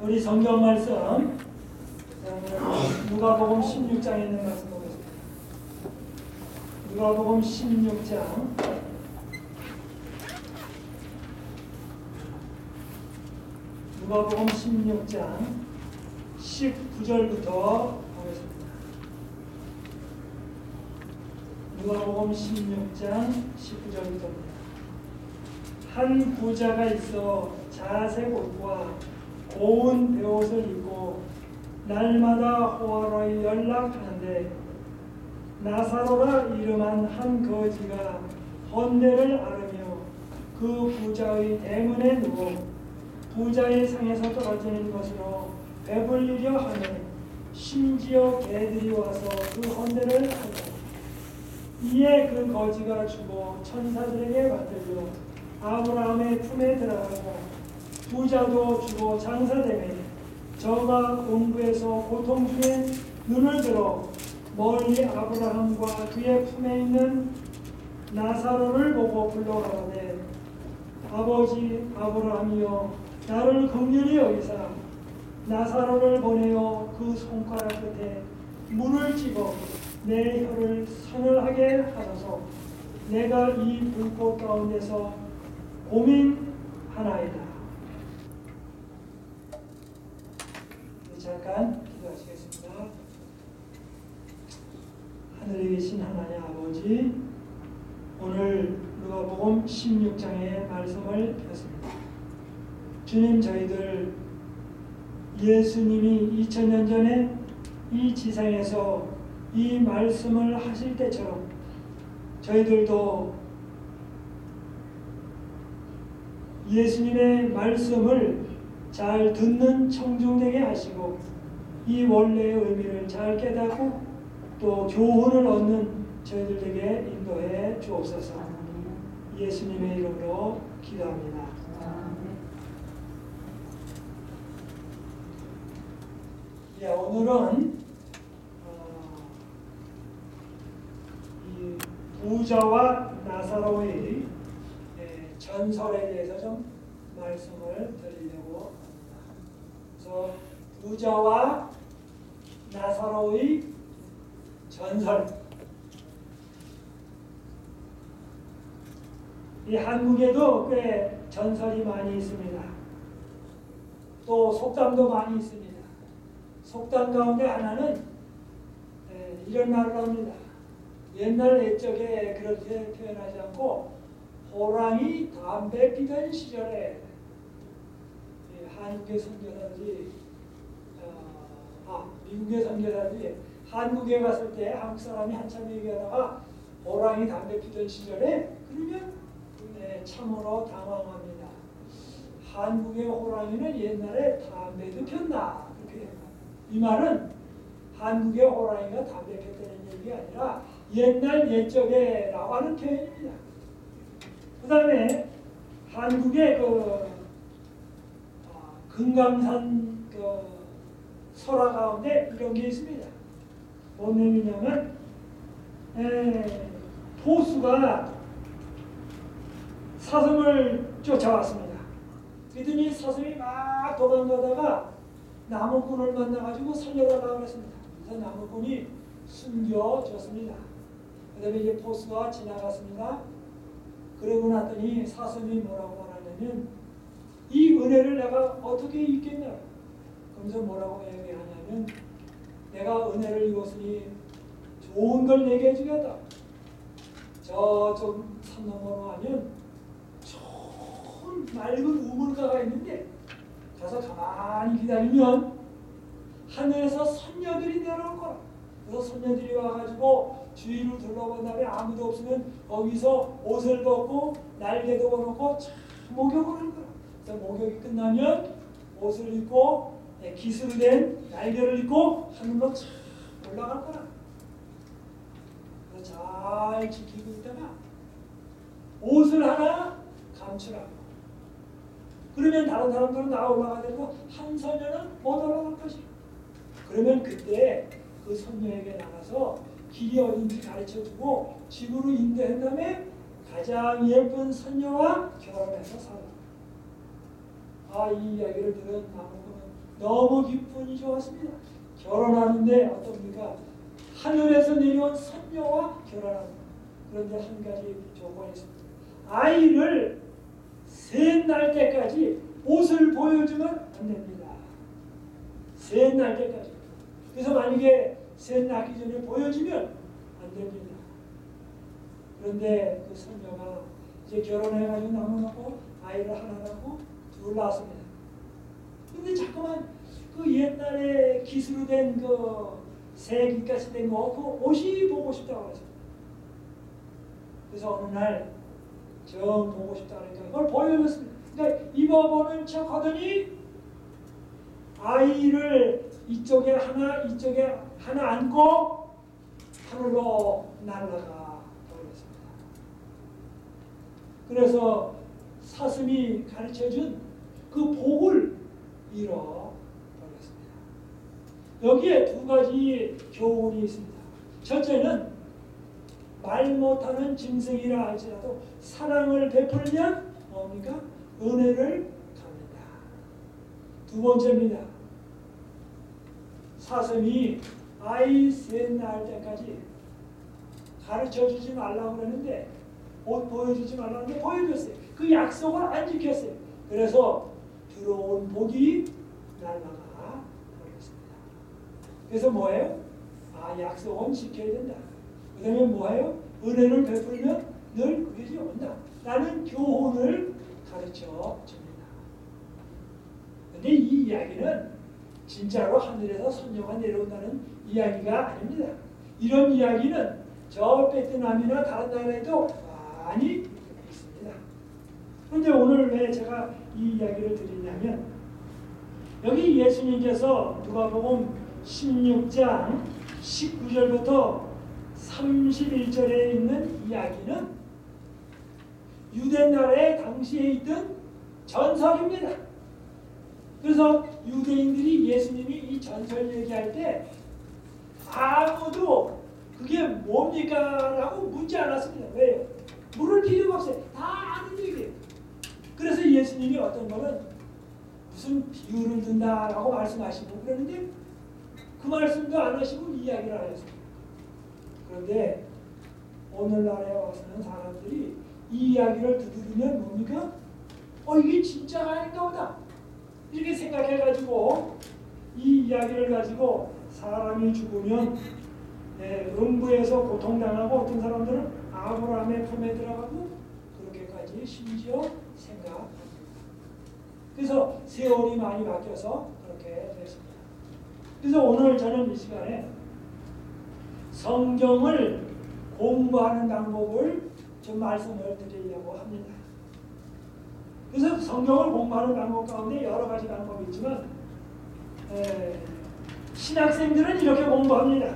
우리 성경 말씀 누가복음 16장에 있는 말씀 보겠습니다. 누가복음 16장 19절부터 보겠습니다. 누가복음 16장 19절부터입니다. 한 부자가 있어 자색 옷과 고운 베옷을 입고 날마다 호화로이 연락하는데 나사로라 이름한 한 거지가 헌대를 앓으며 그 부자의 대문에 누워 부자의 상에서 떨어지는 것으로 배불리려 하네. 심지어 개들이 와서 그 헌대를 하고 이에 그 거지가 죽어 천사들에게 받들려 아브라함의 품에 들어가고 부자도 죽어 장사되매 저가 공부에서 고통 중에 눈을 들어 멀리 아브라함과 그의 품에 있는 나사로를 보고 불러가되 아버지 아브라함이여 나를 긍휼히 여기사 나사로를 보내어 그 손가락 끝에 물을 찍어 내 혀를 서늘하게 하소서. 내가 이 불꽃 가운데서 고민하나이다. 잠깐 기도하시겠습니다. 하늘에 계신 하나님 아버지, 오늘 누가복음 16장의 말씀을 폈습니다. 주님, 저희들 예수님이 2000년 전에 이 지상에서 이 말씀을 하실 때처럼 저희들도 예수님의 말씀을 잘 듣는 청중되게 하시고 이 원래의 의미를 잘 깨닫고 또 교훈을 얻는 저희들에게 인도해 주옵소서. 예수님의 이름으로 기도합니다. 오늘은 이 부자와 나사로의 전설에 대해서 좀 말씀을 드리려고 합니다. 그래서 부자와 나사로의 전설. 이 한국에도 꽤 전설이 많이 있습니다. 또 속담도 많이 있습니다. 속담 가운데 하나는 이런 말을 합니다. 옛날 옛적에 그렇게 표현하지 않고 호랑이 담배 피던 시절에 한국의 선교사들이 미국의 선교사들이 한국에 갔을 때 한국 사람이 한참 얘기하다가 호랑이 담배 피던 시절에 그러면 참으로 당황합니다. 한국의 호랑이는 옛날에 담배도 폈나? 그렇게 이 말은 한국의 호랑이가 담배 폈다는 얘기가 아니라 옛날 옛적에 라고 하는 표현입니다. 그 다음에 한국의 금강산 설화 가운데 이런 게 있습니다. 뭔 의미냐면 포수가 사슴을 쫓아왔습니다. 그러더니 사슴이 막 도망가다가 나무꾼을 만나가지고 살려달라고 했습니다. 그래서 나무꾼이 숨겨줬습니다. 그 다음에 이제 포수가 지나갔습니다. 그러고 났더니 사슴이 뭐라고 말하냐면 이 은혜를 내가 어떻게 잊겠냐. 그러면서 뭐라고 얘기하냐면 내가 은혜를 입었으니 좋은 걸 내게 해주겠다. 저쪽 산 너머로 하면 좋은 맑은 우물가가 있는데 가서 가만히 기다리면 하늘에서 선녀들이 내려올 거라. 그래서 선녀들이 와가지고 주위를 둘러본 다음에 아무도 없으면 거기서 옷을 벗고 날개도 벗고 목욕을 할 거라. 그래서 목욕이 끝나면 옷을 입고 깃으로 된 날개를 입고 하늘로 올라갈 거라. 그래서 잘 지키고 있다가 옷을 하나 감추라고. 그러면 다른 사람들은 다 올라가야 되고 한 선녀는 못 올라갈 것이고 그러면 그때 그 선녀에게 나가서 길이 어딘지 가르쳐주고 집으로 인도한 다음에 가장 예쁜 선녀와 결혼해서 살아. 이 이야기를 들은 나무꾼은 너무 기분이 좋았습니다. 결혼하는데 어떻습니까? 하늘에서 내려온 선녀와 결혼합니다. 그런데 한 가지 조건이 있습니다. 아이를 셋 날 때까지 옷을 보여주면 안 됩니다. 셋 날 때까지. 그래서 만약에 셋 낳기 전에 보여주면 안 됩니다. 그런데 그 선녀가 이제 결혼해가지고 남아놓고 아이를 하나 낳고 둘 낳았습니다. 근데 자꾸만 그 옛날에 기술로 된 그 새기까지 된 거, 그 옷이 보고 싶다고 했어요. 그래서 어느 날 정 보고 싶다 그러니까 그걸 보여줬습니다. 그러니까 입어보는 척 하더니 아이를 이쪽에 하나 안고 하늘로 날아가 버렸습니다. 그래서 사슴이 가르쳐준 그 복을 잃어버렸습니다. 여기에 두 가지 교훈이 있습니다. 첫째는 말 못하는 짐승이라 할지라도 사랑을 베풀면 뭡니까? 은혜를 갚는다. 두 번째입니다. 사슴이 아이 셋 낳을 때까지 가르쳐주지 말라고 그러는데 옷 보여주지 말라고 하는데 보여줬어요. 그 약속을 안 지켰어요. 그래서 들어온 복이 날아가 버렸습니다. 그래서 뭐예요? 약속은 지켜야 된다. 그 다음에 뭐예요? 은혜를 베풀면 늘 그게 온다. 라는 교훈을 가르쳐 줍니다. 근데 이 이야기는 진짜로 하늘에서 선녀가 내려온다는 이야기가 아닙니다. 이런 이야기는 저 베트남이나 다른 나라에도 많이 있습니다. 그런데 오늘 왜 제가 이 이야기를 드리냐면 여기 예수님께서 누가복음 16장 19절부터 31절에 있는 이야기는 유대 나라에 당시에 있던 전설입니다. 그래서 유대인들이 예수님이 이 전설 얘기할 때 아무도 그게 뭡니까? 라고 묻지 않았습니다. 왜요? 물을 필요가 없어요. 다 아는 얘기예요. 그래서 예수님이 어떤 거는 무슨 비유를 든다라고 말씀하시고 그러는데 그 말씀도 안 하시고 이야기를 하셨습니다. 그런데 오늘날에 와서는 사람들이 이 이야기를 들으면 뭡니까? 이게 진짜가 아닌가 보다. 이렇게 생각해가지고 이 이야기를 가지고 사람이 죽으면 음부에서 고통당하고 어떤 사람들은 아브라함의 품에 들어가고 그렇게까지 심지어 생각합니다. 그래서 세월이 많이 바뀌어서 그렇게 됐습니다. 그래서 오늘 저는 이 시간에 성경을 공부하는 방법을 좀 말씀을 드리려고 합니다. 그래서 성경을 공부하는 방법 가운데 여러 가지 방법이 있지만 신학생들은 이렇게 공부합니다.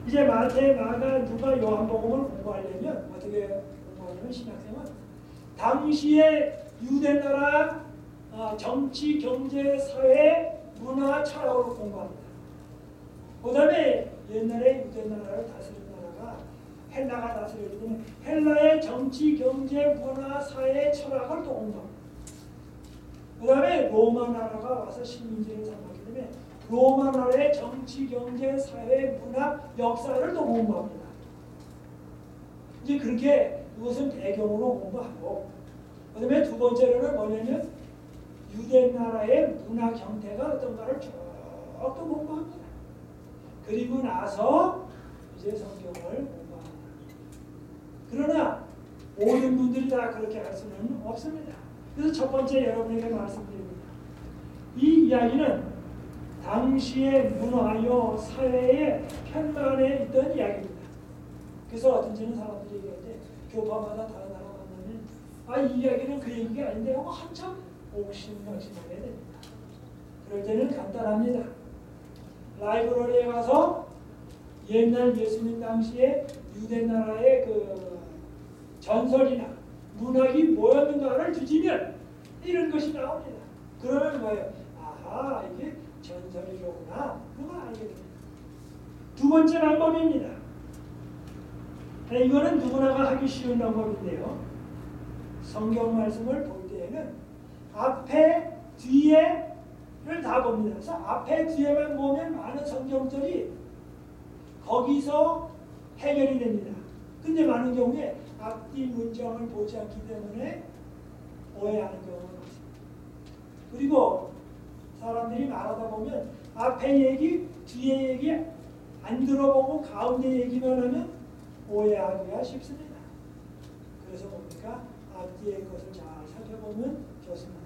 이제 마태, 마가, 누가, 요한복음을 공부하려면 어떻게 공부하냐면 신학생은 당시의 유대나라 정치, 경제, 사회, 문화, 철학을 공부합니다. 그 다음에 옛날에 유대나라를 다스린 나라가 헬라가 다스렸기 때문에 헬라의 정치, 경제, 문화, 사회, 철학을 또 공부합니다. 그 다음에 로마 나라가 와서 식민지를 삼았기 때문에 로마 나라의 정치, 경제, 사회, 문화, 역사를 또 공부합니다. 이제 그렇게 그것은 배경으로 공부하고 그 다음에 두 번째로는 뭐냐면 유대 나라의 문화 형태가 어떤가를 쭉 또 공부합니다. 그리고 나서 이제 성경을 공부합니다. 그러나 모든 분들이 다 그렇게 할 수는 없습니다. 그래서 첫 번째 여러분에게 말씀드립니다. 이 이야기는 당시의 문화요 사회의 편만에 있던 이야기입니다. 그래서 어떤지는 사람들이 얘기할 때 교파마다 다른 나라 만나면 이 이야기는 그 얘기가 아닌데 하고 한참 옥신각신하게 됩니다. 그럴 때는 간단합니다. 라이브러리에 가서 옛날 예수님 당시에 유대 나라의 그 전설이나 문학이 뭐였는가를 뒤지면 이런 것이 나옵니다. 그러면 뭐예요? 이게 전설이로구나. 그걸 알게 됩니다. 두 번째 방법입니다. 이거는 누구나가 하기 쉬운 방법인데요. 성경 말씀을 볼 때에는 앞에, 뒤에를 다 봅니다. 그래서 앞에 뒤에만 보면 많은 성경절이 거기서 해결이 됩니다. 근데 많은 경우에 앞뒤 문장을 보지 않기 때문에 오해하는 경우가 많습니다. 그리고 사람들이 말하다 보면 앞에 얘기, 뒤에 얘기 안 들어보고 가운데 얘기만 하면 오해하기가 쉽습니다. 그래서 뭡니까? 앞뒤의 것을 잘 살펴보면 좋습니다.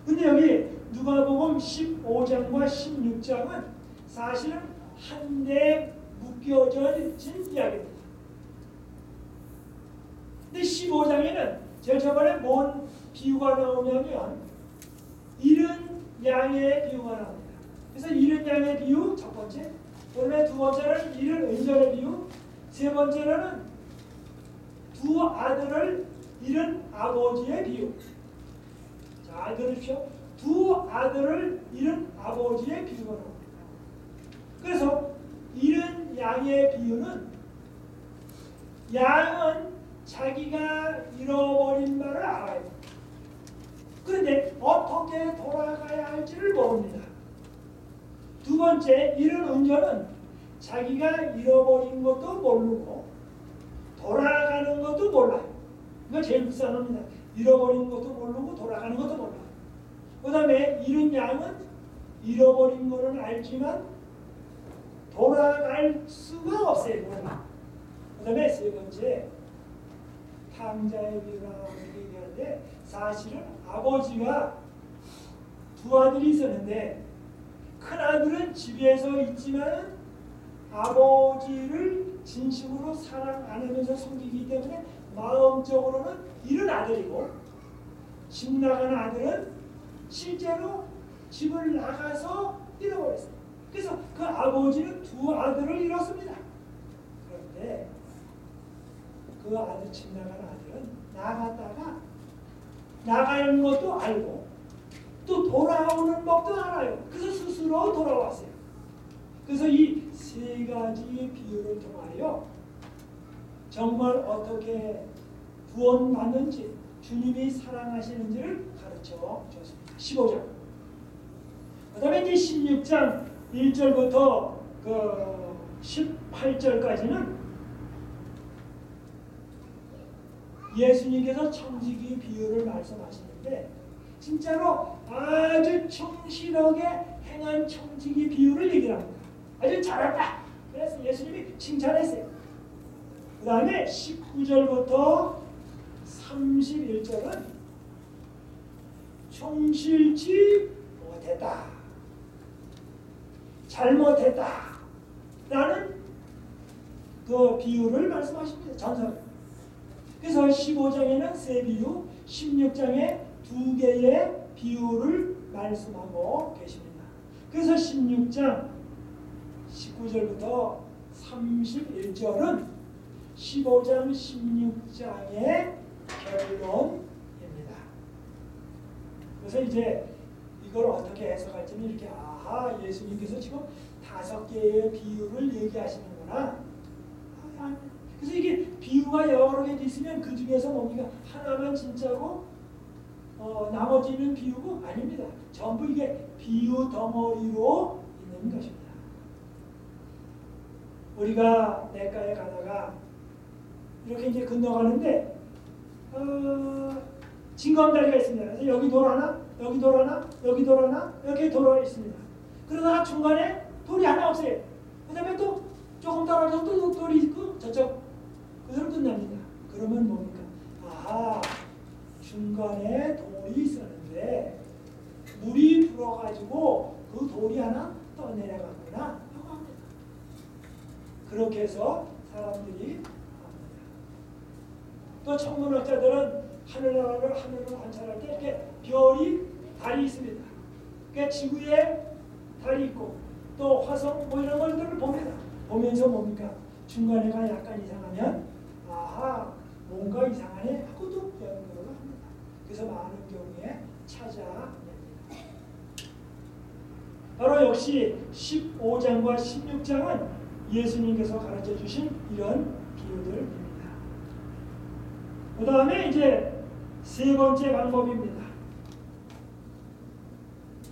근데 여기 누가복음 15장과 16장은 사실은 한데 묶여진 이야기입니다. 근데 15장에는 제가 저번에 뭔 비유가 나오냐면 이른 양의 비유가 나옵니다. 그래서 이른 양의 비유 첫 번째, 그다음에 두 번째는 이른 은전의 비유, 세 번째는 두 아들을 잃은 아버지의 비유. 잘 들으십시오. 두 아들을 잃은 아버지의 비유가 나옵니다. 그래서 잃은 양의 비유는 양은 자기가 잃어버린 바를 알아요. 그런데 어떻게 돌아가야 할지를 모릅니다. 두 번째, 잃은 은전은 자기가 잃어버린 것도 모르고 돌아가는 것도 몰라요. 그러니까 제일 불쌍합니다. 잃어버린 것도 모르고 돌아가는 것도 몰라요. 그 다음에 잃은 양은 잃어버린 거는 알지만 돌아갈 수가 없어요. 그 다음에 세 번째, 탕자의 비유가 얘기하는데 사실은 아버지가 두 아들이 있었는데 큰 아들은 집에서 있지만 아버지를 진심으로 사랑 안 하면서 섬기기 때문에 마음적으로는 잃은 아들이고, 집 나간 아들은 실제로 집을 나가서 잃어버렸어요. 그래서 그 아버지는 두 아들을 잃었습니다. 그런데 그 아들, 집 나간 아들은 나갔다가 나가는 것도 알고 또 돌아오는 법도 알아요. 그래서 스스로 돌아왔어요. 그래서 이 세 가지 비유를 통하여 정말 어떻게 구원받는지, 주님이 사랑하시는지를 가르쳐 줬습니다. 15장. 그 다음에 이제 16장 1절부터 18절까지는 예수님께서 청지기 비유를 말씀하시는데 진짜로 아주 충실하게 행한 청지기 비유를 얘기합니다. 아주 잘했다. 그래서 예수님이 칭찬했어요. 그 다음에 19절부터 31절은 충실치 못했다, 잘못했다 라는 그 비유를 말씀하십니다. 전설. 그래서 15장에는 세 비유, 16장에 두 개의 비유를 말씀하고 계십니다. 그래서 16장 19절부터 31절은 15장 16장의 결론입니다. 그래서 이제 이걸 어떻게 해석할지는 이렇게, 아하, 예수님께서 지금 5개의 비유를 얘기하시는구나. 그래서 이게 비유가 여러 개 있으면 그 중에서 뭡니까? 하나만 진짜고 나머지는 비유고 아닙니다. 전부 이게 비유 덩어리로 있는 것입니다. 우리가 내과에 가다가 이렇게 이제 건너가는데 징검다리가 있습니다. 그래서 여기 돌아나, 여기 돌아나, 여기 돌아나, 이렇게 돌아 있습니다. 그러다가 중간에 돌이 하나 없어요. 그 다음에 또 조금 떨어져서 또 돌이 있고 저쪽 그대로 끝납니다. 그러면 뭡니까? 아하, 중간에 돌이 있었는데 물이 불어가지고 그 돌이 하나 떠내려갔구나 하고 합니다. 그렇게 해서 사람들이 합니다. 또 천문학자들은 하늘을 관찰할 때 이렇게 별이, 달이 있습니다. 그러니까 지구에 달이 있고 또 화성 뭐 이런 것들을 봅니다. 보면서 뭡니까? 중간에가 약간 이상하면 아하, 뭔가 이상하네 하고 또 연구를 합니다. 그래서 많은 경우에 찾아냅니다. 바로 역시 15장과 16장은 예수님께서 가르쳐 주신 이런 비유들입니다. 그 다음에 이제 세 번째 방법입니다.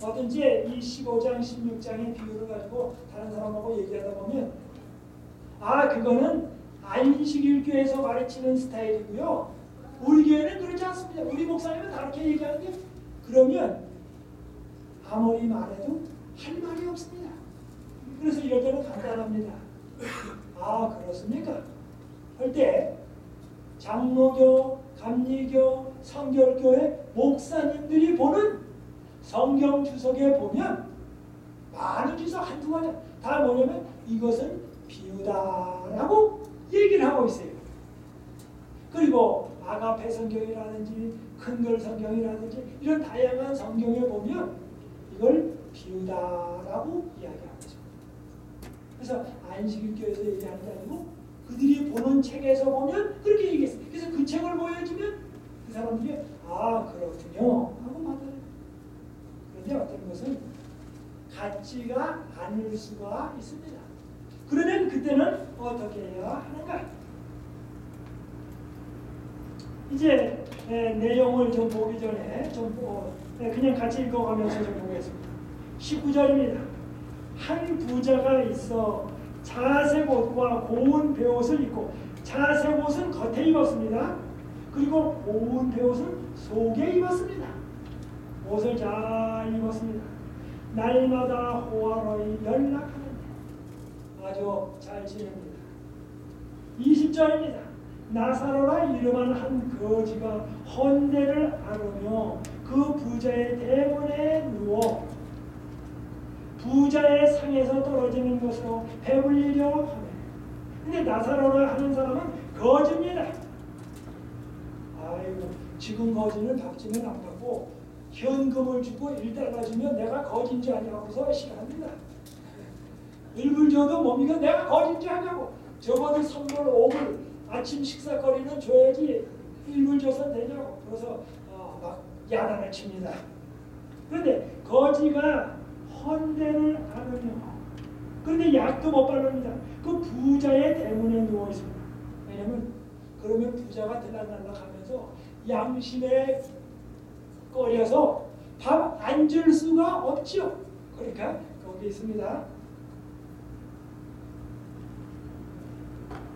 저도 이제 이 15장, 16장의 비유를 가지고 다른 사람하고 얘기하다 보면 그거는 안식일교에서 가르치는 스타일이고요. 우리 교회는 그렇지 않습니다. 우리 목사님은 다르게 얘기하는데 그러면 아무리 말해도 할 말이 없습니다. 그래서 이럴 때는 간단합니다. 그렇습니까? 할 때 장로교, 감리교, 성결교회 목사님들이 보는 성경 주석에 보면 많은 주석 한두 가지 다 뭐냐면 이것은 비유다라고 얘기를 하고 있어요. 그리고 아가페 성경이라든지 큰글 성경이라든지 이런 다양한 성경에 보면 이걸 비유다라고 이야기하고 있습니다. 그래서 안식일교에서 얘기하는 게 아니고 그들이 보는 책에서 보면 그렇게 얘기했어요. 그래서 그 책을 보여주면 그 사람들이 그렇군요 하고 받아요. 그런데 어떤 것은 같지가 않을 수가 있습니다. 그러면 그때는 어떻게 해야 하는가? 이제 내용을 좀 보기 전에 그냥 같이 읽어가면서 좀 보겠습니다. 19절입니다. 한 부자가 있어 자색 옷과 고운 베옷을 입고, 자색 옷은 겉에 입었습니다. 그리고 고운 베옷은 속에 입었습니다. 옷을 잘 입었습니다. 날마다 호화로이 연락하는데 아주 잘 지냅니다. 20절입니다. 나사로라 이름한 한 거지가 헌대를 앓으며 그 부자의 대문에 누워 부자의 상에서 떨어지는 것으로 배불리려 하네. 근데 나사로라 하는 사람은 거지입니다. 지금 거지는 박지는 안 받고 현금을 주고 1달러 주면 내가 거지인 줄 아냐고서 싫어합니다. 1불 줘도 뭡니까? 내가 거지인 줄 아냐고. 적어도 3불, 5불 아침 식사거리는 줘야지 1불 줘서 되냐고. 그래서 막 야단을 칩니다. 그런데 거지가 헌대를 앓으며, 그런데 약도 못 바릅니다. 그 부자의 대문에 누워 있습니다. 왜냐면 그러면 부자가 들락날락하면서 양심에 꺼려서 밥 안 줄 수가 없죠. 그러니까 거기 있습니다.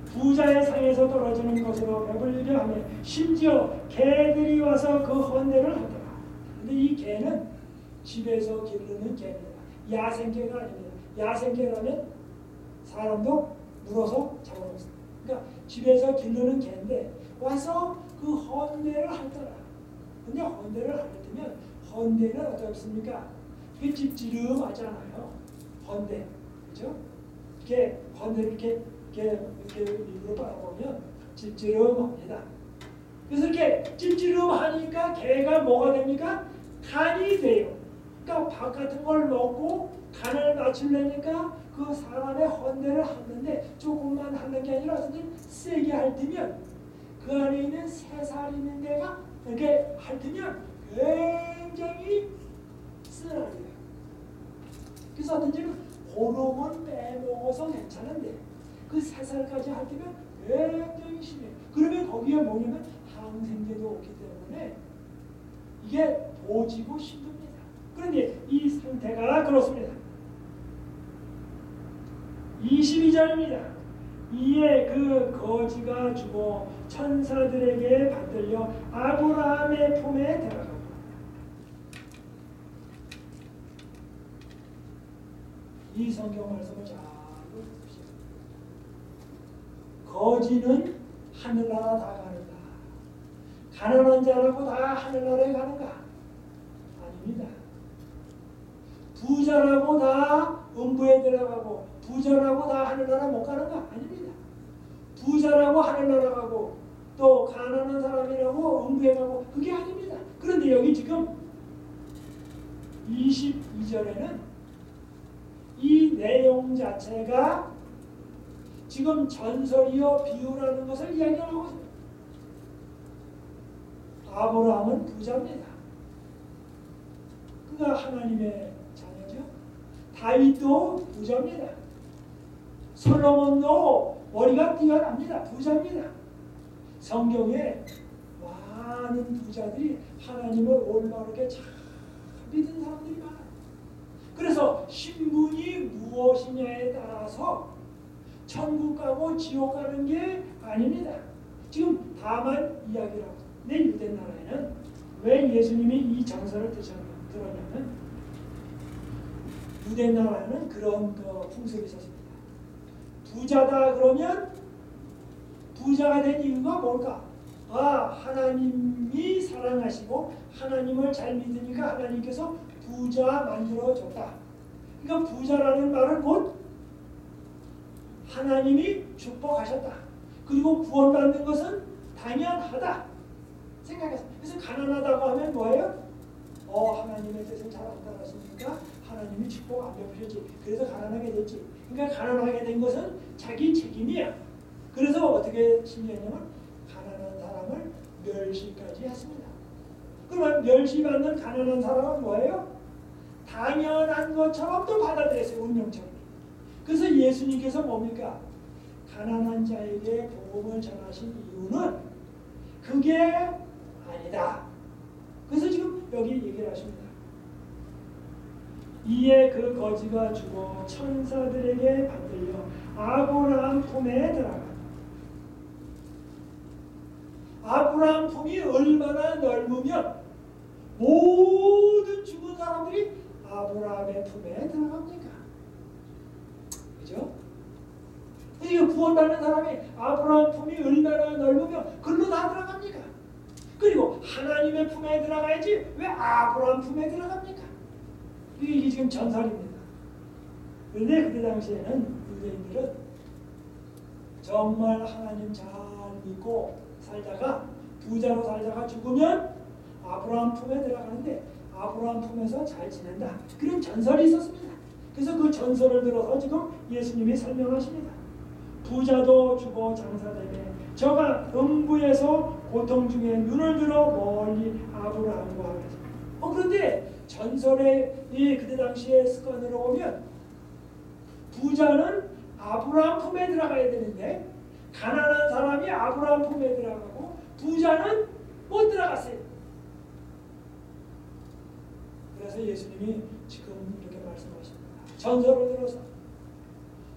부자의 상에서 떨어지는 것으로 배불리려 하며 심지어 개들이 와서 그 헌대를 하더라. 근데 이 개는 집에서 기르는 개입니다. 야생개가 아닙니다. 야생개라면 사람도 물어서 잡아먹습니다. 그러니까 집에서 기르는 개인데 와서 그 헌대를 하더라. 근데 헌대를 하려면 헌대는 어떻습니까? 이게 찝찝하잖아요. 헌대, 그렇죠? 이렇게 헌대를 이렇게 입으로 빨아보면 찝찝합니다. 그래서 이렇게 찝찝하니까 개가 뭐가 됩니까? 간이 돼요. 그러니까 밥 같은 걸 먹고 간을 맞추려니까 그 사람의 헌대를 하는데 조금만 하는 게 아니라 선생님 세게 핥으면 그 안에 있는 새살 있는 데가 이렇게 핥으면 굉장히 쓰라려요. 그래서 어떤지는 호르몬 빼먹어서 괜찮은데 그 새살까지 핥으면 굉장히 심해요. 그러면 거기에 뭐냐면 항생제도 없기 때문에 이게 도지고 힘듭니다. 그런데 이 상태가 그렇습니다. 22절입니다. 이에 그 거지가 죽어 천사들에게 받들려 아브라함의 품에 들어가고. 이 성경 말씀을 잘 보십시오. 거지는 하늘나라 다 가는가? 가난한 자라고 다 하늘나라에 가는가? 아닙니다. 부자라고 다 음부에 들어가고 부자라고 다 하늘나라 못 가는가? 아닙니다. 부자라고 하늘나라 가고 또 가난한 사람이라고 음부에 가고 그게 아닙니다. 그런데 여기 지금 22절에는 이 내용 자체가 지금 전설이요 비유라는 것을 이야기하고 있습니다. 아브라함은 부자입니다. 그가 하나님의 자녀죠. 다윗도 부자입니다. 솔로몬도 머리가 뛰어납니다. 부자입니다. 성경에 많은 부자들이 하나님을 올바르게 잘 믿은 사람들이 많아요. 신분이 무엇이냐에 따라서 천국 가고 지옥 가는 게 아닙니다. 지금 다만 이야기라고. 내 유대 나라에는 왜 예수님이 이 정서를 들었냐면 유대 나라에는 그런 풍습이 있었습니다. 부자다 그러면 부자가 된 이유가 뭘까? 하나님이 사랑하시고 하나님을 잘 믿으니까 하나님께서 부자 만들어줬다. 그러니까 부자라는 말은 곧 하나님이 축복하셨다. 그리고 구원받는 것은 당연하다. 생각했어. 그래서 가난하다고 하면 뭐예요? 하나님의 뜻을 잘 안 따랐으니까 하나님이 축복 안 베푸셨지. 그래서 가난하게 됐지. 그러니까 가난하게 된 것은 자기 책임이야. 그래서 어떻게 심리했냐면 가난한 사람을 멸시까지 했습니다. 그러면 멸시받는 가난한 사람은 뭐예요? 당연한 것처럼 또 받아들였어요. 운명처럼. 그래서 예수님께서 뭡니까? 가난한 자에게 복음을 전하신 이유는 그게 아니다. 그래서 지금 여기 얘기를 하십니다. 이에 그 거지가 죽어 천사들에게 받들려 아브라함 품에 들어가. 아브라함 품이 얼마나 넓으면 모든 죽은 사람들이 아브라함의 품에 들어갑니까? 그죠? 이게 구원받는 사람이 아브라함 품이 얼마나 넓으면 글로 다 들어갑니까? 그리고 하나님의 품에 들어가야지 왜 아브라함 품에 들어갑니까? 이게 지금 전설입니다. 그런데 그때 당시에는 유대인들은 정말 하나님 잘 믿고 살다가 부자로 살다가 죽으면 아브라함 품에 들어가는데 아브라함 품에서 잘 지낸다. 그런 전설이 있었습니다. 그래서 그 전설을 들어서 지금 예수님이 설명하십니다. 부자도 죽어 장사되매 저가 음부에서 고통 중에 눈을 들어 멀리 아브라함과 하겠습니다. 그런데 전설의 이 그때 당시의 습관으로 보면 부자는 아브라함 품에 들어가야 되는데 가난한 사람이 아브라함 품에 들어가고 부자는 못 들어갔어요. 그래서 예수님이 지금 이렇게 말씀하십니다. 전설을 들어서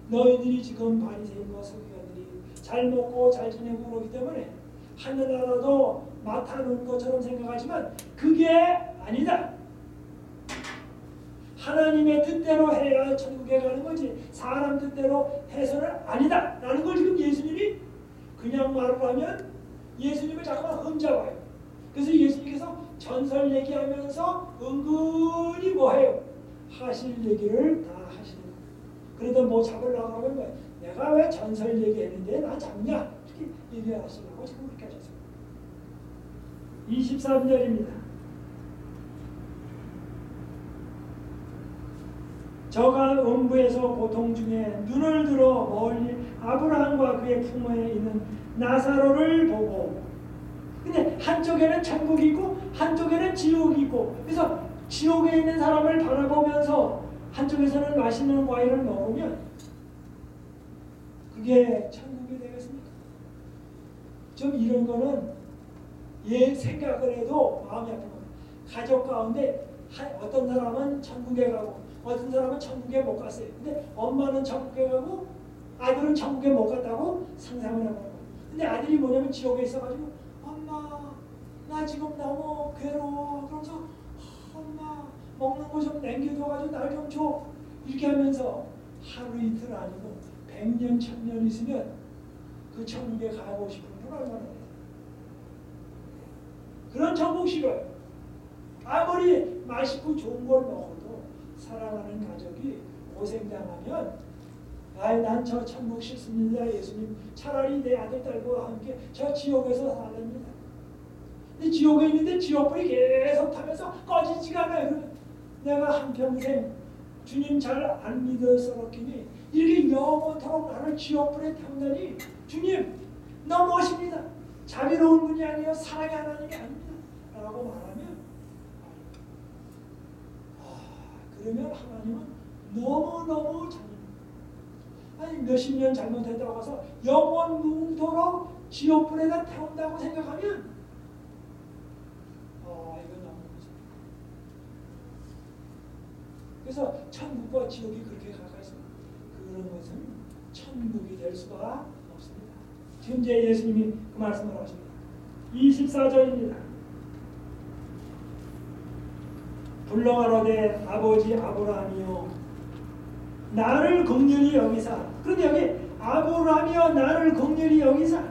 너희들이 지금 바리새인과 서기관들이 잘 먹고 잘 지내고 그러기 때문에 하늘나라도 맡아놓은 것처럼 생각하지만 그게 아니다. 하나님의 뜻대로 해야 천국에 가는 거지 사람 뜻대로 해서는 아니다 라는 걸 지금 예수님이 그냥 말을 하면 예수님을 잠깐만 흠잡아요. 그래서 예수님께서 전설 얘기하면서 은근히 뭐해요? 하실 얘기를 다 하시는 거예요. 그러다 뭐 잡으려고 하면 뭐예요? 내가 왜 전설 얘기했는데 나 잡냐? 이렇게 얘기하시려고 지금 그렇게 하셨어요. 23절입니다. 저가 음부에서 고통 중에 눈을 들어 멀리 아브라함과 그의 품에 있는 나사로를 보고 근데 한쪽에는 천국이 있고 한쪽에는 지옥이 있고 그래서 지옥에 있는 사람을 바라보면서 한쪽에서는 맛있는 과일을 먹으면 그게 천국이 되겠습니까? 좀 이런 거는 생각을 해도 마음이 아픈 거예요. 가족 가운데 어떤 사람은 천국에 가고 어떤 사람은 천국에 못 갔어요. 근데 엄마는 천국에 가고 아들은 천국에 못 갔다고 상상을 해보는 거예요. 근데 아들이 뭐냐면 지옥에 있어가지고 엄마 나 지금 너무 괴로워. 그러면서 엄마 먹는 거 좀 남겨둬가지고 날 좀 줘. 이렇게 하면서 하루 이틀 아니고 100년 1000년 있으면 그 천국에 가고 싶은 분 얼마나 돼요. 그런 천국 싫어요. 아무리 맛있고 좋은 걸 먹어도 사랑하는 가족이 고생당하면 난 저 천국 싫습니다. 예수님 차라리 내 아들 딸과 함께 저 지옥에서 살랍니다. 근데 지옥에 있는데 지옥불이 계속 타면서 꺼지지가 않아요. 그러면 내가 한평생 주님 잘 안 믿어서렇기니 이렇게 영원토록 나를 지옥불에 태운다니 주님 너무 멋입니다. 자비로운 분이 아니에요. 사랑의 하나님이 아닙니다. 라고 말하면 그러면 하나님은 너무너무 잘못합니다. 아니 몇십 년 잘못했다고 해서 영원 무도록 지옥불에다 태운다고 생각하면 이건 너무 무섭다. 그래서 천국과 지옥이 그렇게 가까이 있습니다. 그런 것은 천국이 될 수가 없습니다. 지금 이제 예수님이 그 말씀을 하십니다. 24절입니다. 불러가로되 아버지 아브라함이여 나를 긍휼히 여기사. 그런데 여기 아브라함이여 나를 긍휼히 여기사.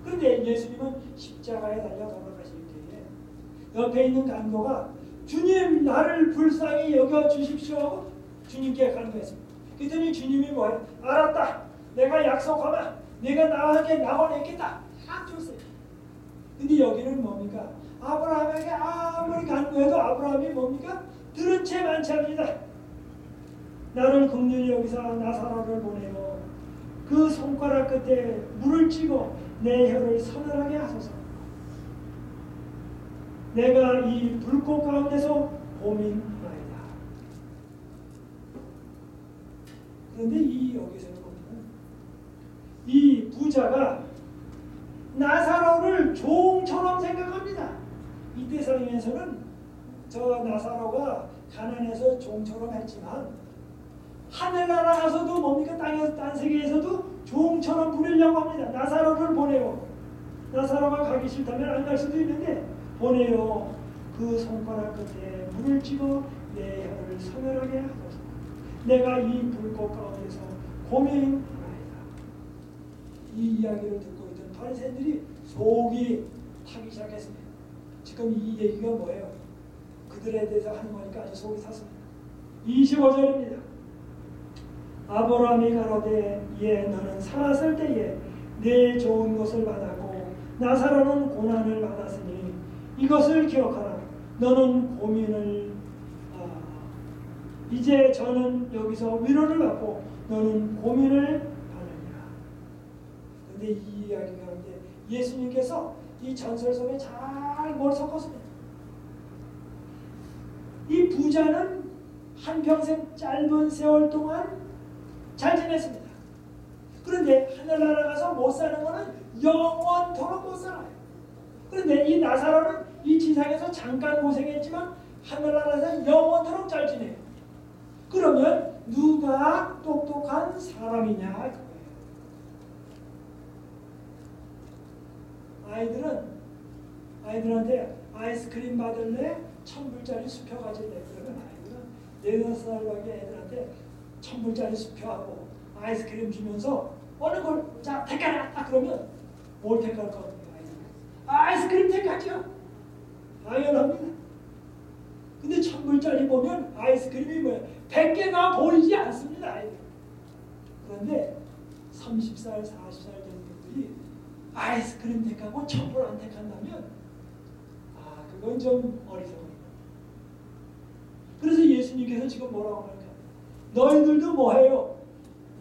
그런데 예수님은 십자가에 달려 돌아가실 때에 옆에 있는 간도가 주님 나를 불쌍히 여겨 주십시오 하고 주님께 간구했습니다. 그랬더니 주님이 뭐예요? 알았다. 내가 약속하면 내가 나와 함께 나와내겠다. 딱 줬어요. 근데 여기는 뭡니까? 아브라함에게 아무리 간구해도 아브라함이 뭡니까? 들은 채 만취합니다. 나를 긍휼히 여기사 나사로를 보내어 그 손가락 끝에 물을 찌고 내 혀를 서늘하게 하소서. 내가 이 불꽃 가운데서 고민하나이다. 그런데 이 여기서 보면 이 부자가 나사로를 종처럼 생각합니다. 이때 상에서는 저 나사로가 가난해서 종처럼 했지만 하늘나라 가서도 뭡니까? 땅에서 딴 세계에서도 종처럼 부리려고 합니다. 나사로를 보내요. 나사로가 가기 싫다면 안 갈 수도 있는데 보내요. 그 손가락 끝에 물을 찍어 내 혀를 서늘하게 하소서. 내가 이 불꽃 가운데서 고민하나이다. 이 이야기를 듣고 있던 바리새인들이 속이 타기 시작했습니다. 지금 이 얘기가 뭐예요? 그들에 대해서 하는 거니까 아주 속이 탔습니다. 25절입니다. 아브라함이 가로되 예 너는 살았을 때에 내 좋은 것을 받았고 나사로는 고난을 받았으니 이것을 기억하라. 너는 고민을 이제 저는 여기서 위로를 받고 너는 고민을 받느니라. 그런데 이 이야기 가운데 예수님께서 이 전설 속에 잘 뭘 섞었습니다. 이 부자는 한평생 짧은 세월 동안 잘 지냈습니다. 그런데 하늘나라 가서 못 사는 것은 영원토록 못 살아요. 그런데 이 나사로는 이 지상에서 잠깐 고생했지만 하늘나라에서 영원토록 잘 지내요. 그러면 누가 똑똑한 사람이냐 그거예요. 아이들한테 아이스크림 받을래? 1000불짜리 수표 가질래? 그러면 아이들은 4-5살밖에 애들한테 1000불짜리 수표하고 아이스크림 주면서 어느 걸 자 택하라 딱 그러면 뭘 택할 겁니까? 아이스크림 택하죠. 당연합니다. 근데 1000불짜리 보면 아이스크림이 뭐예요? 100개가 보이지 않습니다. 아이들. 그런데 30살, 40살 된 분들이 아이스크림 택하고 1000불 안 택한다면 그건 좀 어리석어요. 그래서 예수님께서 지금 뭐라고 할까? 너희들도 뭐해요?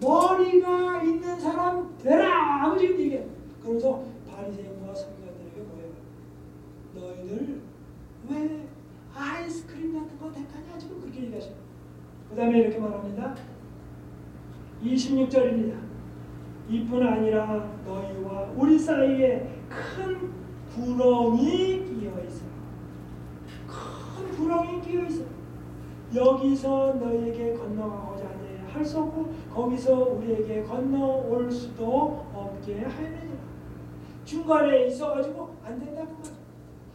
머리가 있는 사람 되라! 하고 지금 얘기해요. 그러면서 바리새인과 서기관들에게 뭐해요? 너희들 왜 아이스크림 같은 거 택하냐? 지금 그렇게 얘기하셔요. 그 다음에 이렇게 말합니다. 26절입니다. 이뿐 아니라 너희와 우리 사이에 큰 구렁이 끼어있어. 큰 구렁이 끼어있어. 여기서 너희에게 건너가고자 하되 할 수 없고 거기서 우리에게 건너올 수도 없게 하느니라. 중간에 있어가지고 안 된다는 거죠.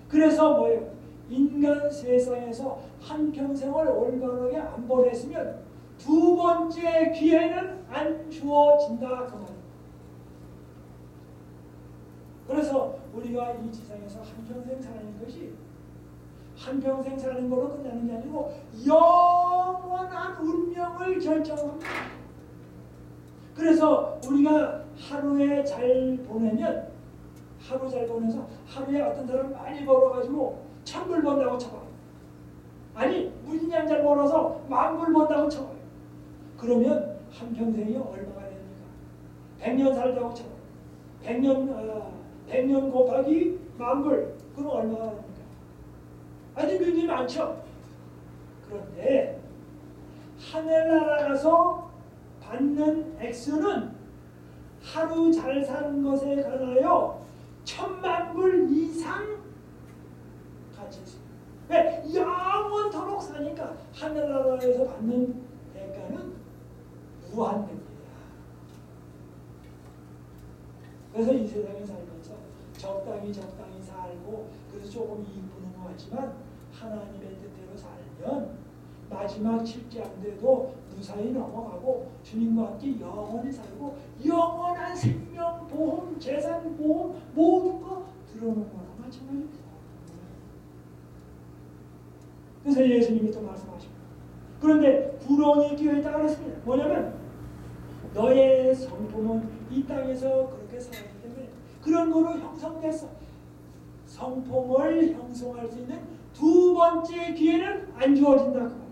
그래서 뭐예요? 인간 세상에서 한평생을 올바르게 안 보냈으면 두 번째 기회는 안 주어진다 그 말이에요. 그래서 우리가 이 지상에서 한평생 사는 것이 한평생 사는 걸로 끝나는 게 아니고 영원한 운명을 결정합니다. 그래서 우리가 하루에 잘 보내면 하루 잘 보내서 하루에 어떤 사람 많이 벌어가지고 1000불 번다고 쳐봐요. 아니 무진장 잘 벌어서 10,000불 번다고 쳐봐요. 그러면 한평생이 얼마가 됩니까? 100년 살다고 쳐봐요. 100년 곱하기 10,000불 그럼 얼마가 됩니까? 아니 굉장히 많죠. 그런데 하늘나라 가서 받는 액수는 하루 잘 사는 것에 관하여 10,000,000불 이상 가치 있습니다. 왜? 영원토록 사니까 하늘나라에서 받는 그래서 이 세상에 살면서 적당히 살고 그래서 조금 이익 보는 것 같지만 하나님의 뜻대로 살면 마지막 7장대도 무사히 넘어가고 주님과 함께 영원히 살고 영원한 생명 보험, 재산 보험 모든 거 들어오는 거랑 마찬가지입니다. 그래서 예수님이 또 말씀하십니다. 그런데 구렁이 끼어있다 그랬습니다. 뭐냐면 너의 성품은 이 땅에서 그렇게 살았기 때문에 그런 거로 형성됐어. 성품을 형성할 수 있는 두 번째 기회는 안 주어진다 그 말이에요.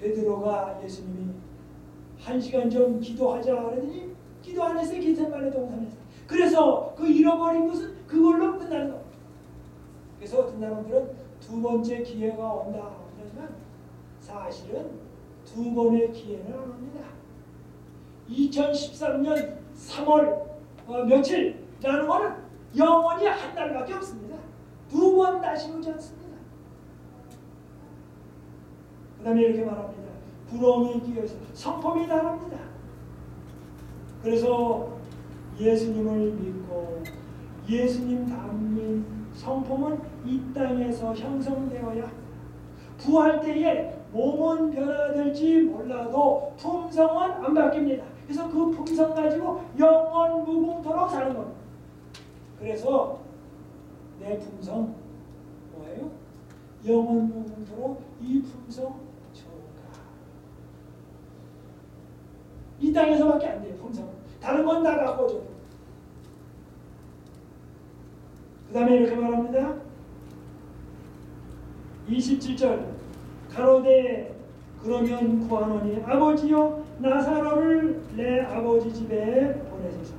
베드로가 예수님이 1시간 전 기도하자 그러더니 기도 안 했어요. 겟세마네 동산에서. 그래서 그 잃어버린 것은 그걸로 끝나는 겁니다. 그래서 어떤 사람들은 두 번째 기회가 온다 하지만 사실은 두 번의 기회는 안 옵니다. 2013년 3월 며칠이라는 거는 영원히 한 달밖에 없습니다. 두 번 다시 오지 않습니다. 그 다음에 이렇게 말합니다. 구렁이 끼어서 성품이 다릅니다. 그래서 예수님을 믿고 예수님 닮은 성품은 이 땅에서 형성되어야 부활 때에 몸은 변화될지 몰라도 품성은 안 바뀝니다. 그래서 그 품성 가지고 영원 무궁토록 사는 겁니다. 그래서 내 품성 뭐예요? 영원 무궁토록 이 품성 좋은가. 이 땅에서밖에 안 돼요. 품성. 다른 건 다 바꿔줘도. 그 다음에 이렇게 말합니다. 27절 가로되 그러면 구하노니 아버지여 나사로를 내 아버지 집에 보내소서.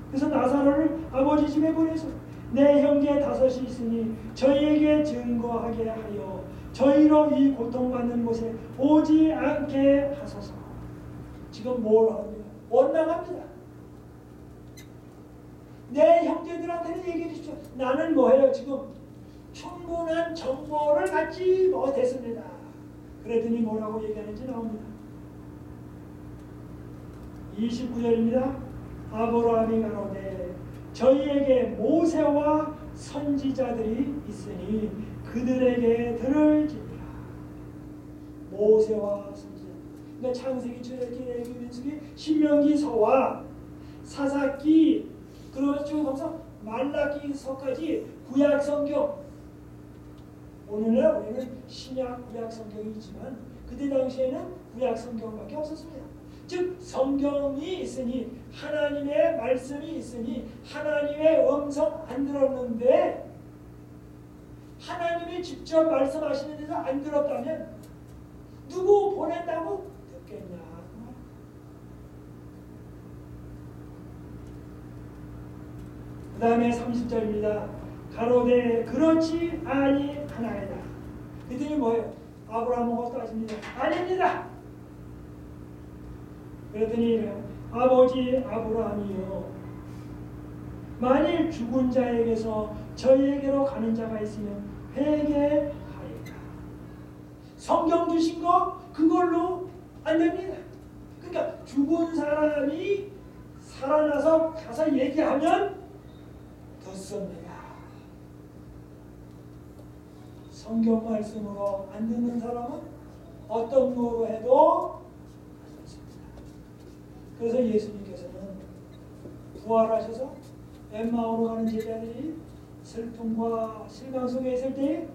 그래서 나사로를 아버지 집에 보내서 내 형제 5이 있으니 저희에게 증거하게 하여 저희로 이 고통받는 곳에 오지 않게 하소서. 지금 뭘 합니까? 원망합니다. 내 형제들한테는 얘기해 주십시오. 나는 뭐예요? 지금 충분한 정보를 갖지 못했습니다. 그랬더니 뭐라고 얘기하는지 나옵니다. 29절입니다. 아브라함이 가로되 저희에게 모세와 선지자들이 있으니 그들에게 들을지니라. 모세와 선지자. 그러니까 창세기, 출애굽기, 레위기, 민수기, 신명기서와 사사기 그리고 쭉 가서 말라기서까지 구약 성경. 오늘날 우리는 신약 구약 성경이지만 그때 당시에는 구약 성경밖에 없었습니다. 즉 성경이 있으니 하나님의 말씀이 있으니 하나님의 음성 안 들었는데 하나님이 직접 말씀하시는 데서 안 들었다면 누구 보낸다고 듣겠냐. 그 다음에 30절입니다. 가로되 그렇지 아니하나이다. 그랬더니 뭐예요? 아브라함은 따집니다. 아닙니다. 그랬더니 아버지 아브라함이요 만일 죽은 자에게서 저희에게로 가는 자가 있으면 회개하리라. 성경 주신 거 그걸로 안 됩니다. 그러니까 죽은 사람이 살아나서 가서 얘기하면 듣습니다. 성경 말씀으로 안 듣는 사람은 어떤 거로 해도 안 듣습니다. 그래서 예수님께서는 부활하셔서 엠마오로 가는 제자들이 슬픔과 실망 속에 있을 때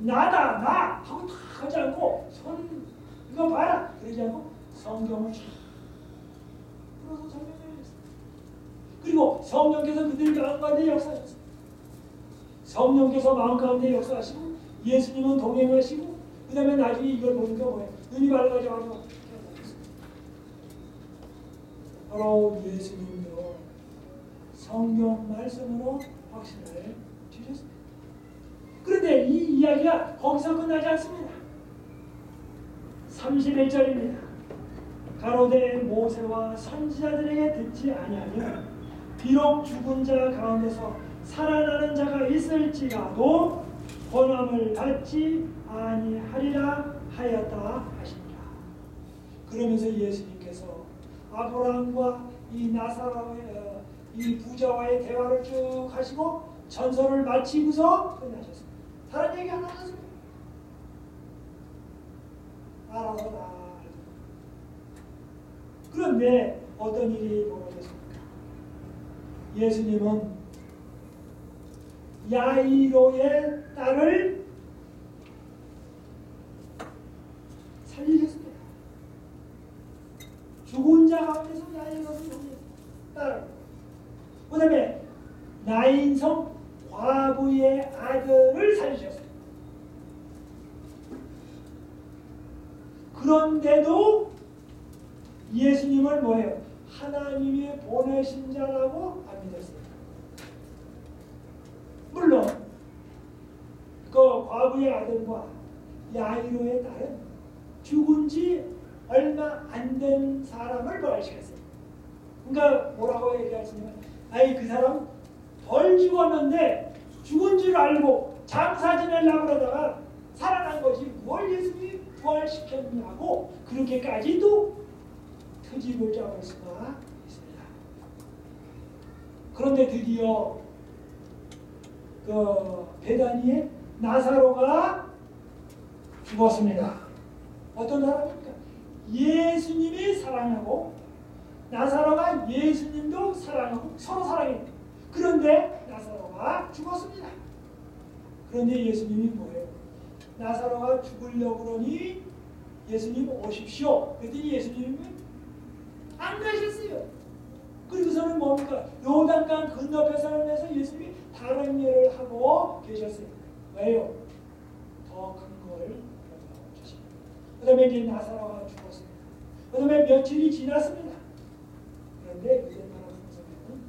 나다 나 하고 다 하지 않고 손 이거 봐라 그러지 않고 성경을 쫙 풀어서 설명해 주셨습니다. 그리고 성령께서 그들 마음 가운데 역사하셨습니다. 성령께서 마음 가운데 역사하시고 예수님은 동행하시고 그 다음에 나중에 이걸 보니까 뭐예요? 눈이 밝아져가지고 바로 예수님도 성경 말씀으로 확신을 주셨습니다. 그런데 이 이야기가 거기서 끝나지 않습니다. 31절입니다. 가로되 모세와 선지자들에게 듣지 아니하면 비록 죽은 자 가운데서 살아나는 자가 있을지라도 권함을 받지 아니하리라 하였다 하십니다. 그러면서 예수님께서 아브라함과 이 나사로의 이 부자와의 대화를 쭉 하시고 전설을 마치고서 끝나셨습니다. 다른 얘기 안 하셨습니다. 알아서 다. 그런데 어떤 일이 벌어졌습니까? 예수님은 야이로의 딸을 살리셨습니다. 죽은 자 가운데서 야이로를 살리셨습니다. 딸을. 그 다음에 나인성 과부의 아들을 살리셨습니다. 그런데도 예수님을 뭐예요? 하나님이 보내신 자라고 안 믿었어요. 물론 그 과부의 아들과 야이로의 딸은 죽은 지 얼마 안 된 사람을 부활시켰어요. 그러니까 뭐라고 얘기하시냐면 아이 그 사람 덜 죽었는데 죽은 줄 알고 장사 지내려고 그러다가 살아난 거지 뭘 예수님이 부활시켰냐고 그렇게까지도 트집을 잡을 수가 있습니다. 그런데 드디어 그 베다니에 나사로가 죽었습니다. 어떤 사람입니까? 예수님이 사랑하고 나사로가 예수님도 사랑하고 서로 사랑해요. 그런데 나사로가 죽었습니다. 그런데 예수님이 뭐예요? 나사로가 죽으려고 그러니 예수님 오십시오. 그랬더니 예수님이 안 가셨어요. 그리고서는 뭡니까? 요단강 건너편에서 예수님이 다른 일을 하고 계셨어요. 왜요? 더 큰 걸 주십니다. 그 다음에 이제 나사로가 죽었습니다. 그 다음에 며칠이 지났습니다. 그런데 유대파라 성서에는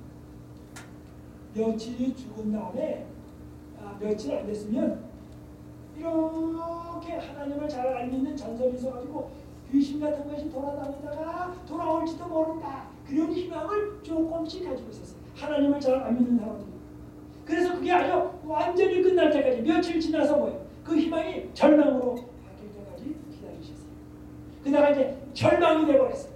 며칠이 죽은 다음에 며칠 안 됐으면 이렇게 하나님을 잘 안 믿는 전설이 있어가지고 귀신 같은 것이 돌아다니다가 돌아올지도 모른다. 그런 희망을 조금씩 가지고 있었어요. 하나님을 잘 안 믿는 사람들이. 그래서 그게 아주 완전히 끝날 때까지 며칠 지나서 뭐예요? 그 희망이 절망으로 바뀔 때까지 기다리셨어요. 그다가 이제 절망이 돼버렸어요.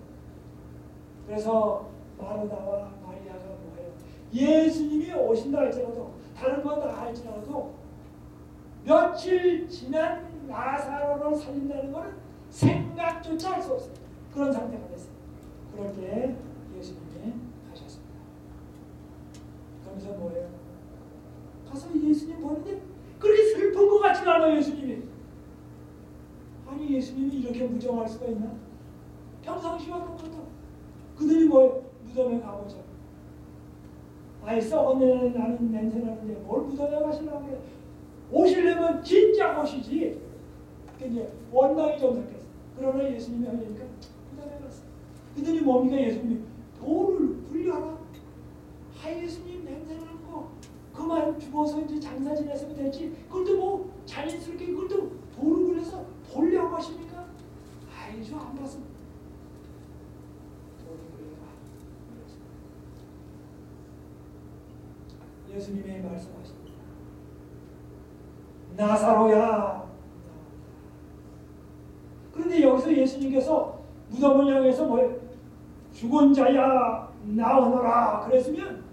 그래서 마르다와 마리아가 뭐예요? 예수님이 오신다 할지라도 다른 건 다 할지라도 며칠 지난 나사로를 살린다는 것은 생각조차 할 수 없어요. 그런 상태가 됐어요. 그럴 때 예수님이 가셨습니다. 그러면서 뭐예요? 가서 예수님 보는데 그렇게 슬픈 것 같지가 않아요. 예수님이. 아니 예수님이 이렇게 무정할 수가 있나? 평상시와 똑같아. 그들이 뭐예요? 무덤에 가보자. 아이 썩은 나는 냄새 나는데 뭘 무덤에 가시려고 그래. 오시려면 진짜 오시지. 이제 원망이 좀 섞였어. 그러나 예수님이 하려니까 무덤에 갔어. 그들이 뭡니까? 예수님이 돌을 굴려라. 예수님 냄새 나는 거 그만 죽어서 이제 장사 지냈으면 되지. 그것도 뭐 자연스럽게 그것도 돌을 굴려서 돌려고 하십니까? 저 안 봤습니다. 돌을 굴려라. 예수님이 말씀하십니다. 나사로야. 그런데 여기서 예수님께서 무덤을 향해서 뭐예요? 죽은 자야 나오너라 그랬으면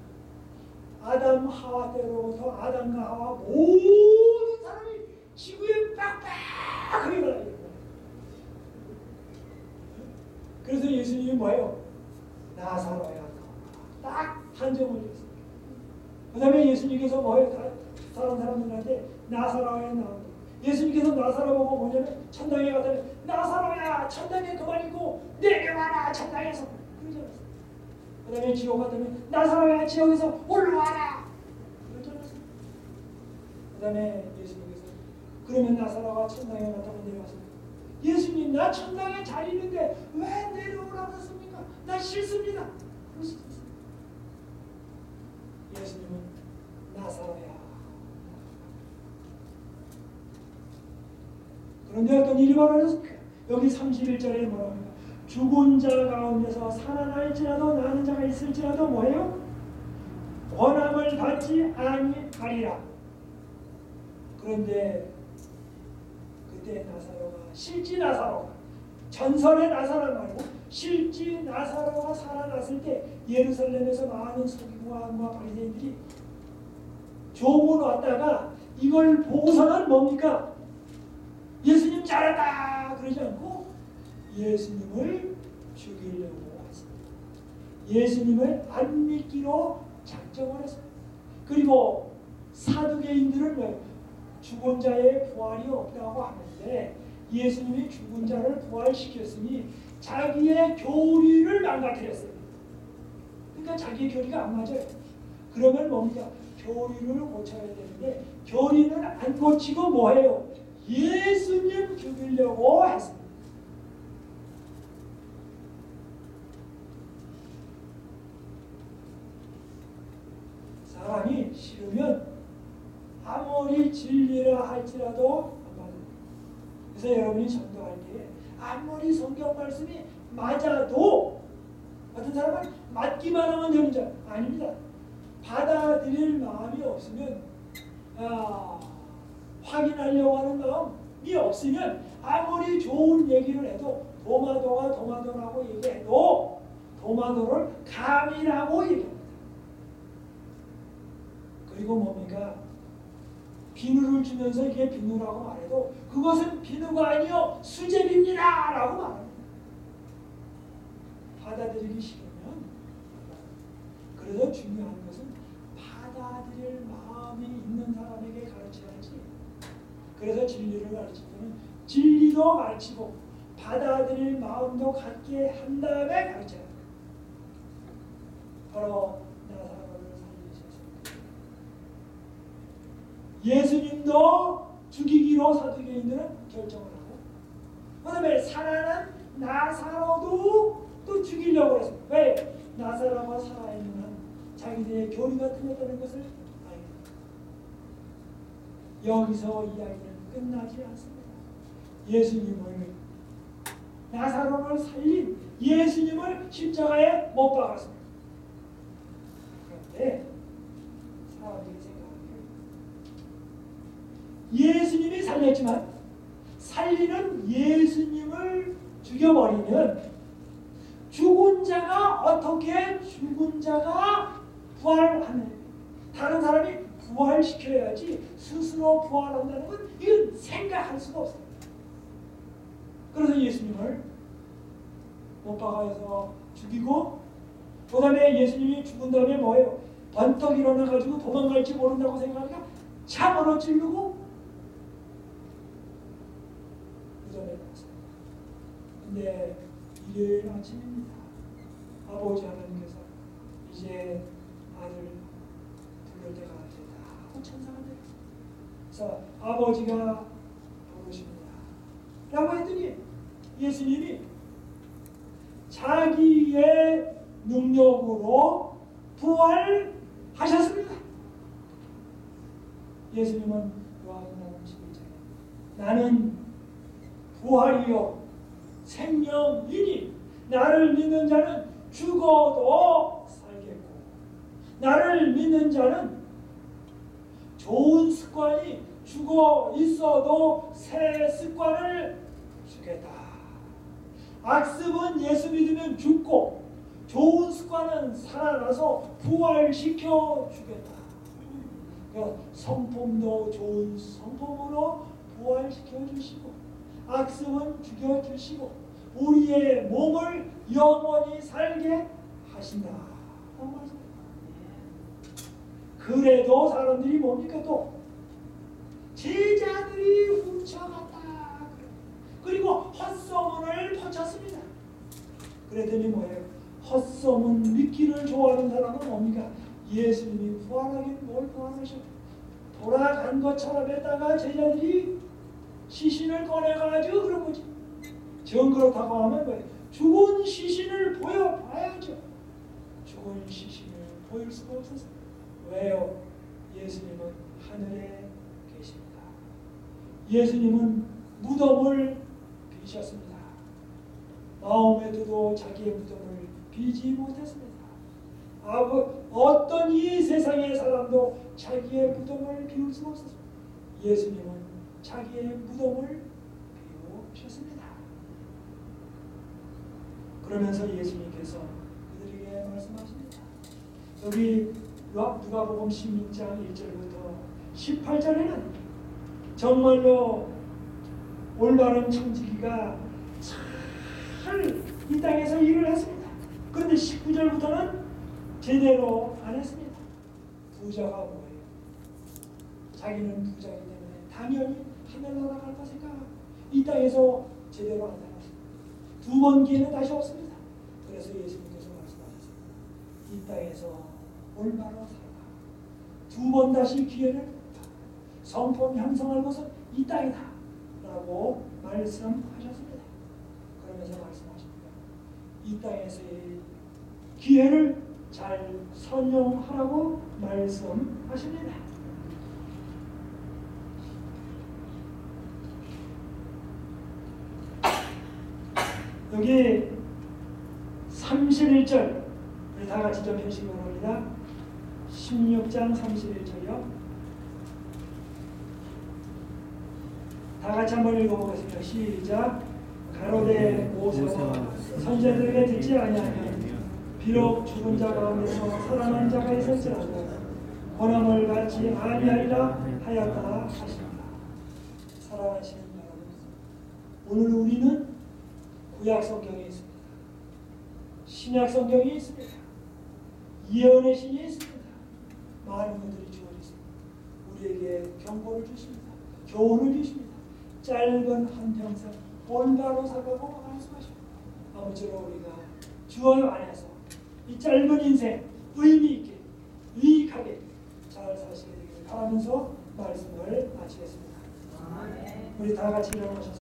아담 하와 때로부터 아담과 하와 모든 사람이 지구에 빡빡하게 걸려요. 그래서 예수님이 뭐예요? 나사로야. 딱 한정을 줬어요. 그 다음에 예수님께서 뭐예요? 다른 사람들한테 나사로야 나온다. 예수님께서 나사로 보고 뭐냐면 천당에 가더니 나사로야 천당에 그만 있고 내려와라 천당에서 그러잖아요. 그 다음에 지옥 가더니 나사로야 지옥에서 올라와라 그러잖아요. 그 다음에 예수님께서 그러면 나사로가 천당에 갔다가 내려와서 예수님 나 천당에 잘 있는데 왜 내려오라고 했습니까? 나 싫습니다. 그럴 수도 있어요. 예수님은 나사로야. 그런데 어떤 일이 벌어졌을까? 여기 31절에 뭐라고 합니까? 죽은 자 가운데서 살아날지라도 나는 자가 있을지라도 뭐예요? 권함을 받지 아니하리라. 그런데 그때 나사로가 실제 나사로가 전설의 나사로 말고 실제 나사로가 살아났을 때 예루살렘에서 많은 서기관과 바리새인들이 조문 왔다가 이걸 보고서는 뭡니까? 예수님 잘했다 그러지 않고 예수님을 죽이려고 했습니다. 예수님을 안 믿기로 작정을 했습니다. 그리고 사두개인들은 왜 죽은 자의 부활이 없다고 하는데 예수님이 죽은 자를 부활시켰으니 자기의 교리를 망가뜨렸어요. 그러니까 자기의 교리가 안 맞아요. 그러면 뭡니까? 교리를 고쳐야 되는데 교리는 안 고치고 뭐해요? 예수님 죽이려고 했습니다. 사람이 싫으면 아무리 진리라 할지라도 안 받아요. 그래서 여러분이 전도할 때 아무리 성경 말씀이 맞아도 어떤 사람은 맞기만 하면 되는 줄 아닙니다. 받아들일 마음이 없으면 확인하려고 하는 마음이 없으면 아무리 좋은 얘기를 해도 도마도라고 얘기해도 도마도를 감이라고 얘기합니다. 그리고 뭡니까? 비누를 주면서 이게 비누라고 말해도 그것은 비누가 아니요 수제비입니다 라고 말합니다. 받아들이기 싫으면 그래서 중요한 것은 받아들일 마음이 있는 사람에게 가르쳐야지. 그래서 진리를 가르칠 때는 진리도 가르치고 받아들일 마음도 갖게 한 다음에 가르쳐야 합니다. 바로 나사로를 살리셨습니다. 예수님도 죽이기로 사두개인들은 결정을 하고 그 다음에 살아난 나사로도 또 죽이려고 했습니다. 왜? 나사로가 살아있는 한 자기들의 교리가 틀렸다는 것을 알겠다. 여기서 이야기는 끝나지 않습니다. 예수님을 나사로를 살린 예수님을 십자가에 못 박았습니다. 그런데 사람들이 생각하기에 예수님이 살렸지만 살리는 예수님을 죽여버리면 죽은 자가 어떻게 죽은 자가 부활하는 다른 사람이 부활시켜야지 스스로 부활한다는 건 이건 생각할 수가 없어요. 그래서 예수님을 못 박아서 죽이고 그 다음에 예수님이 죽은 다음에 뭐예요? 번떡 일어나가지고 도망갈지 모른다고 생각하니까 창으로 찌르고 그 다음에 나왔어요. 근데 일요일 아침입니다. 아버지 하나님께서 이제 아들 부를 때가 됐다 하고 천사가 내렸어요. 그래서 아버지가 부르십니다 라고 했더니 예수님이 자기의 능력으로 부활하셨습니다. 예수님은 요한복음 11장에 나는 부활이요 생명이니 나를 믿는 자는 죽어도 살겠고 나를 믿는 자는 좋은 습관이 죽어 있어도 새 습관을 주겠다. 악습은 예수 믿으면 죽고 좋은 습관은 살아나서 부활시켜 주겠다. 성품도 좋은 성품으로 부활시켜 주시고 악습은 죽여 주시고 우리의 몸을 영원히 살게 하신다. 그래도 사람들이 뭡니까 또 제자들이 훔쳐갔다. 그리고 헛소문을 퍼쳤습니다. 그랬더니 뭐예요? 헛소문 믿기를 좋아하는 사람은 뭡니까? 예수님이 부활하긴 뭘 부활하셔? 돌아간 것처럼 했다가 제자들이 시신을 꺼내가지고 그런 거지. 정 그렇다고 하면 뭐예요? 죽은 시신을 보여봐야죠. 죽은 시신을 보일 수가 없어서. 왜요? 예수님은 하늘에 계십니다. 예수님은 무덤을 비셨습니다. 마음에도 자기의 무덤을 비지 못했습니다. 어떤 이 세상의 사람도 자기의 무덤을 비울 수 없었습니다. 예수님은 자기의 무덤을 비우셨습니다. 그러면서 예수님께서 그들에게 말씀하십니다. 여기 누가복음 16장 1절부터 18절에는 정말로 올바른 청지기가 잘 이 땅에서 일을 했습니다. 그런데 19절부터는 제대로 안 했습니다. 부자가 뭐예요? 자기는 부자이기 때문에 당연히 하늘나라 갈 것일까? 이 땅에서 제대로 안 살았습니다. 두 번 기회는 다시 없습니다. 그래서 예수님께서 말씀하셨습니다. 이 땅에서 올바로 살아라. 두 번 다시 기회를 성품 형성할 것은 이 땅이다 라고 말씀하셨습니다. 그러면서 말씀하십니다. 이 땅에서의 기회를 잘 선용하라고 말씀하십니다. 여기 31절 우리 다 같이 좀 편식해 봅니다. 16장 31절이요. 다 같이 한번 읽어보겠습니다. 시작. 가로되 모세와 선지자들에게 듣지 아니하면 비록 죽은 자 가운데서 살아난 자가 있을지라도 권함을 받지 아니하리라 하였다 하십니다. 사랑하시는 여러분, 오늘 우리는 구약 성경에 있습니다. 신약 성경이 있습니다. 예언의 신이 있습니다. 많은 분들이 주어졌습니다. 우리에게 경고를 주십니다. 교훈을 주십니다. 짧은 한평생 올바로 살라고 말씀하십니다. 아무쪼록 우리가 주어 안에서 이 짧은 인생 의미 있게 유익하게 잘 사시게 되기를 바라면서 말씀을 마치겠습니다. 우리 다 같이 일어나셔서